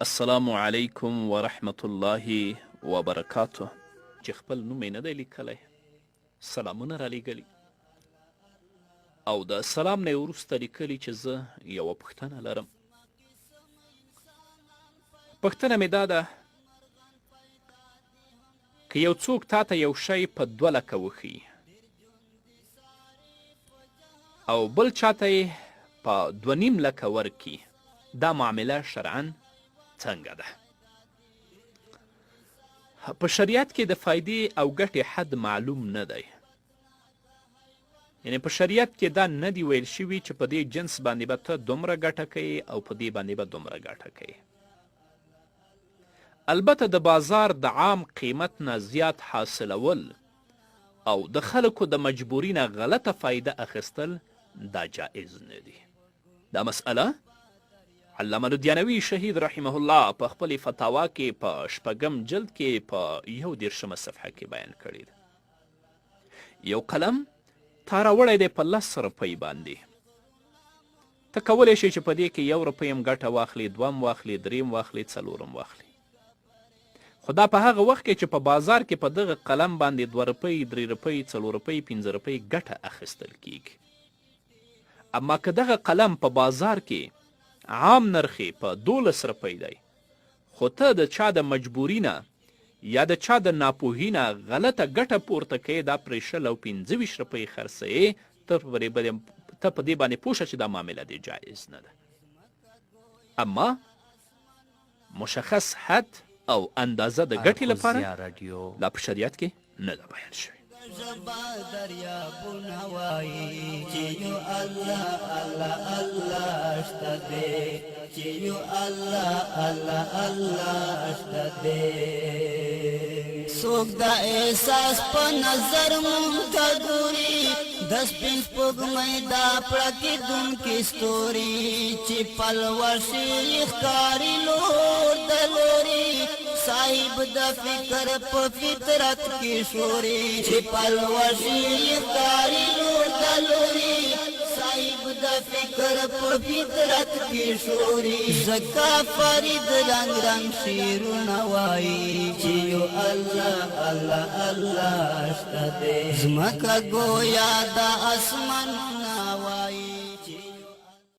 السلام علیکم ورحمت الله وبرکاته. چې خپل نوم یې نه دی لیکلی، سلامونه رالیږلي او د سلام نه یې وروسته لیکلي چې زه یوه پوښتنه لرم. پوښتنه مې دا ده، که یو څوک تا ته یو شی په 2 لکه وښیي او بل چاته یې په 2.5 لکه ورکي، دا معامله شرعاً څنګه ده؟ په شریعت کې د فایدې او ګټې حد معلوم نه دی. یعنې په شریعت کې دا نه دی ویل شوي چې په دې جنس باندې به ته دومره ګټه کوې او په دې باندې به دومره ګټه کوې. البته د بازار د عام قیمت نه زیات حاصلول او د خلکو د مجبوري نه غلطه فایده اخیستل دا جایز نه دي. دا مسئله علامه لودیانوي شهید رحمه الله په خپلې فتاوا کې په 6 جلد کې په 21 صفحه کې بیان کړې ده. یو قلم تا راوړی دی په 10 روپۍ باندې، ته کولی شې چې په دې کې 1 روپۍ هم ګټه واخلې، 2 واخلې، 3 واخلې، 4 واخلې. خو دا په هغه وخت کې چې په بازار کې په دغه قلم باندې 2 روپۍ، 3 روپۍ، 4 روپۍ، 5 روپۍ ګټه اخیستل کیږي. اما که دغه قلم په بازار کې عام نرخې په 12 روپۍ دی، خو ته د چا د مجبوري نه یا د چا د ناپوهي نه غلطه ګټه پورته کوې، دا پرې 20 او 25 روپۍ خرڅوې، ته په دې باندې پوه شه چې دا معامله دې جایز نه ده. اما مشخص حد او اندازه د ګټې لپاره لا په شریعت کې نه ده بیان شوی. زبا دریابونه وایي چې یو الله الله الله شته دی، چې یو الله الله الله شته دی. څوک دا احساس په نظر مونږ ته ګوري، د سپین سپوږمۍ دا پړکېدونکې ستوري چې پلوه شي ښکاري لور د لوري، صاحب د فکر په فطرت کې شوري چې پلوه شي ښکاري لور د لوري، صاحب د فکر په فطرت کې شوري. زکا فرید رنگ رنگ شیرونه وایي چې یو الله الله الله شته دی، ځمکه ګویا د اسمانونه وایي.